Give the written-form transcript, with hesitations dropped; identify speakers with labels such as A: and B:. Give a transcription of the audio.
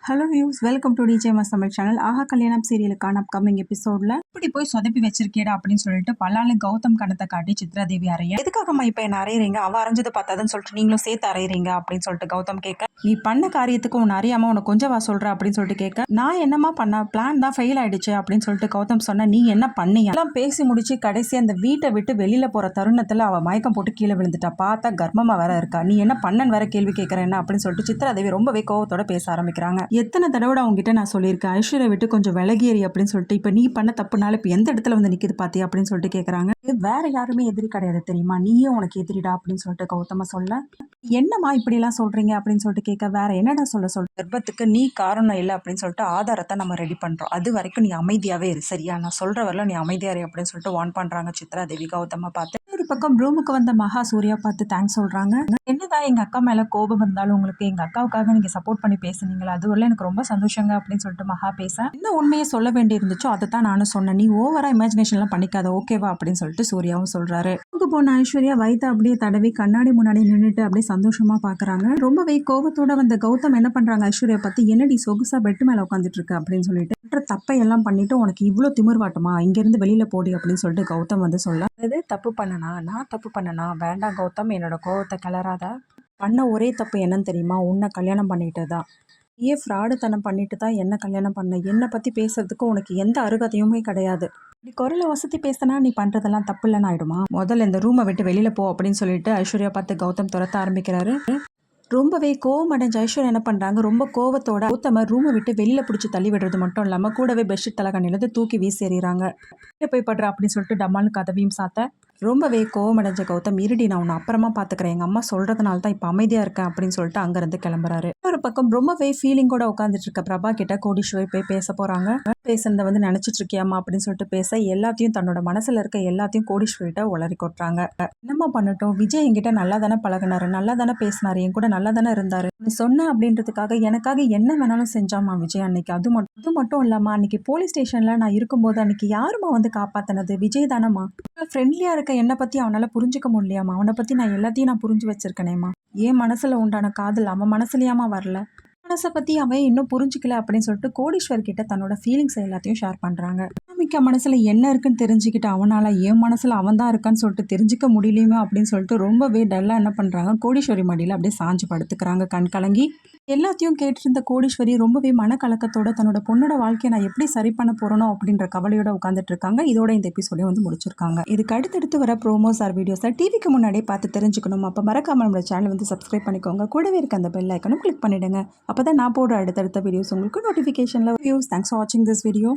A: Hello views, welcome to DJMS Tamil channel. Aaha Kalyanam சீரியலுக்கான upcoming எபிசோட்ல இப்படி போய் சொதப்பி வச்சிருக்கேடா அப்படின்னு சொல்லிட்டு பல்லால கௌதம் கணத்தை காட்டி சித்ராதேவி அறைய எதுக்காகம்மா இப்ப என்ன அறையிறீங்க, அவ அரைஞ்சது பார்த்தாதுன்னு சொல்லிட்டு நீங்களும் சேர்த்து அறையிறீங்க அப்படின்னு சொல்லிட்டு கௌதம் கேட்க, நீ பண்ண காரியத்துக்கு உன்னை அறியாம உனக்கு கொஞ்சம் வா சொல்ற அப்படின்னு சொல்லிட்டு கேட்க, நான் என்னமா பண்ண, பிளான் தான் ஃபெயில் ஆயிடுச்சு அப்படின்னு சொல்லிட்டு கௌதம் சொன்ன, நீ என்ன பண்ணியா எல்லாம் பேசி முடிச்சு கடைசி அந்த வீட்டை விட்டு வெளியில போற தருணத்துல அவ மயக்கம் போட்டு கீழே விழுந்துட்டா. பார்த்தா கர்ப்பமா வேற இருக்கா, நீ என்ன பண்ணன்னு வேற கேள்வி கேட்கற என்ன அப்படின்னு சொல்லிட்டு சித்ராதேவி ரொம்பவே கோவத்தோட பேச ஆரம்பிக்கிறாங்க. எத்தனை தடவை அவங்ககிட்ட நான் சொல்லியிருக்கேன் ஐஸ்வர்யா விட்டு கொஞ்சம் விலகேறி அப்படின்னு சொல்லிட்டு, இப்போ நீ பண்ண தப்புனால இப்போ எந்த இடத்துல வந்து நிற்கிது பாத்தி அப்படின்னு சொல்லிட்டு கேட்குறாங்க. வேற யாருமே எதிரி கிடையாது தெரியுமா, நீயே உனக்கு எதிரிடா அப்படின்னு சொல்லிட்டு கௌதம சொல்ல, என்னம்மா இப்படிலாம் சொல்றீங்க அப்படின்னு சொல்லிட்டு கேட்க, வேற என்னடா சொல்ல கர்ப்பத்துக்கு நீ காரணம் இல்லை அப்படின்னு சொல்லிட்டு ஆதாரத்தை நம்ம ரெடி பண்றோம், அது வரைக்கும் நீ அமைதியாவே இரு சரியா, நான் சொல்ற வரல நீ அமைதியா இரு அப்படின்னு சொல்லிட்டு வார்ன் பண்றாங்க சித்ரா தேவி கௌதம பார்த்து. ஒரு பக்கம் ரூமுக்கு வந்த மகா சூர்யா பார்த்து தேங்க்ஸ் சொல்றாங்க. என்னதான் எங்க அக்கா மேல கோபம் இருந்தாலும் உங்களுக்கு எங்க அக்காவுக்காக நீங்க சப்போர்ட் பண்ணி பேசுனீங்களா, அது வரல எனக்கு ரொம்ப சந்தோஷங்க அப்படின்னு சொல்லிட்டு மகா பேச, என்ன உண்மையை சொல்ல வேண்டி இருந்துச்சோ அதை தான் நானும் சொன்னேன், நீ ஓவரா இமேஜினேஷன்லாம் பண்ணிக்காத ஓகேவா அப்படின்னு சொல்லிட்டு சூர்யாவும் சொல்றாரு. அங்க போன ஐஸ்வர்யா வயிற்று அப்படியே தடவி கண்ணாடி முன்னாடி நின்றுட்டு அப்படியே சந்தோஷமா பாக்குறாங்க. ரொம்பவே கோபத்தோட வந்த கௌதம் என்ன பண்றாங்க, ஐஸ்வர்யா பார்த்து என்னடி சொகுசா பெட்டு மேல உட்காந்துட்டு இருக்கு அப்படின்னு சொல்லிட்டு, தப்பை எல்லாம் பண்ணிட்டு உனக்கு இவ்வளவு திமிர்வாட்டமா, இங்க இருந்து வெளியில போடி அப்படின்னு சொல்லிட்டு கௌதம் வந்து சொல்ல, தப்பு பண்ணனா, நான் தப்பு பண்ணனா, வேண்டாம் கௌதம் என்னோட கோவத்தை கிளறாத, பண்ண ஒரே தப்பு என்னன்னு தெரியுமா, உன்னை கல்யாணம் பண்ணிட்டு தான், ஏன் ஃப்ராடுத்தனம் பண்ணிட்டு தான் என்ன கல்யாணம் பண்ண, என்னை பற்றி பேசுறதுக்கு உனக்கு எந்த அருகதையுமே கிடையாது, இப்படி குரலை வசதி பேசினா நீ பண்ணுறதெல்லாம் தப்பு இல்லைன்னு ஆயிடுமா, முதல்ல இந்த ரூமை விட்டு வெளியில் போ அப்படின்னு சொல்லிட்டு ஐஸ்வர்யா பார்த்து கௌதம் துரத்த ஆரம்பிக்கிறாரு. ரொம்பவே கோவம் அடைஞ்ச ஐஸ்வர்யா என்ன பண்ணுறாங்க, ரொம்ப கோவத்தோட கௌதம ரூமை விட்டு வெளியில் பிடிச்சி தள்ளி விடுறது மட்டும் இல்லாமல் கூடவே பெட்ஷீட் தலைகண்ணிலேருந்து தூக்கி வீசி எறிகிறாங்க. போய் படுறா அப்படின்னு சொல்லிட்டு டம்மான்னு கதவையும் சாத்த, ரொம்பவே கோவமடைஞ்ச கௌதம், இருடி நான் உன்னை அப்புறமா பார்த்துக்கிறேன், எங்கள் அம்மா சொல்கிறதுனால தான் இப்போ அமைதியாக இருக்கேன் அப்படின்னு சொல்லிட்டு அங்கேருந்து கிளம்புறாரு. ஒரு பக்கம் ரொம்பவே ஃபீலிங்கோட உட்காந்துட்டு இருக்க பிரபா கிட்ட கோடீஸ்வரி போய் பேச போகிறாங்க. பேசுனதை வந்து நினச்சிட்டு இருக்கியாமா அப்படின்னு சொல்லிட்டு பேச, எல்லாத்தையும் தன்னோட மனசில் இருக்க எல்லாத்தையும் கோடீஸ்வரிட்ட உளறி கொட்டுறாங்க. என்னம்மா பண்ணட்டும், விஜய் என்கிட்ட நல்லா தானே பழகினாரு, நல்லா தானே பேசினாரு, என் கூட நல்லா தானே இருந்தாரு, நீ சொன்ன அப்படின்றதுக்காக எனக்காக என்ன வேணாலும் செஞ்சாமா விஜய் அன்னைக்கு, அது மட்டும் இல்லாமல் அன்னைக்கு போலீஸ் ஸ்டேஷனில் நான் இருக்கும்போது அன்னைக்கு யாருமா வந்து காப்பாற்றினது, விஜய் தானம்மா, ஃப்ரெண்ட்லியாக இருக்க என்னை பற்றி அவனால் புரிஞ்சிக்க முடியலையாமா, அவனை பற்றி நான் எல்லாத்தையும் புரிஞ்சு வச்சிருக்கேனேம்மா, ஏன் மனசில் உண்டான காதல் அவன் மனசுலையாமா வரல, மனசை பற்றி அவன் இன்னும் புரிஞ்சிக்கல அப்படின்னு சொல்லிட்டு கோடீஸ்வர் கிட்ட தன்னோட ஃபீலிங்ஸ் எல்லாத்தையும் ஷேர் பண்ணுறாங்க. அனாமிகா மனசில் என்ன இருக்குன்னு தெரிஞ்சுக்கிட்டு அவனால் என் மனசில் அவன் தான் இருக்கான்னு சொல்லிட்டு தெரிஞ்சிக்க முடியலையுமே அப்படின்னு சொல்லிட்டு ரொம்பவே டல்லாக என்ன பண்ணுறாங்க, கோடீஸ்வரி மடியில் அப்படியே சாஞ்சு படுத்துக்கிறாங்க கண் கலங்கி. எல்லாத்தையும் கேட்டிருந்த கோடீஸ்வரி ரொம்பவே மனக்கலக்கத்தோட தன்னோட பொண்ணோட வாழ்க்கையை நான் எப்படி சரி பண்ண போறனோ அப்படின்ற கவலையோட உட்காந்துட்டு இருக்காங்க. இதோட இந்த எபிசோடையும் வந்து முடிச்சிருக்காங்க. இதுக்கு அடுத்தடுத்து வர ப்ரோமோஸ் ஆர் வீடியோஸை டிவிக்கு முன்னாடியே பார்த்து தெரிஞ்சுக்கணும். அப்போ மறக்காம நம்மளோட சேனல் வந்து சப்ஸ்கிரைப் பண்ணிக்கோங்க. கூடவே இருக்க அந்த பெல் ஐக்கனும் கிளிக் பண்ணிடுங்க. அப்போ தான் நான் போடுற அடுத்தடுத்த வீடியோஸ் உங்களுக்கு நோட்டிஃபிகேஷனில் வியூஸ். தேங்க்ஸ் ஃபார் வாட்சிங் திஸ் வீடியோ.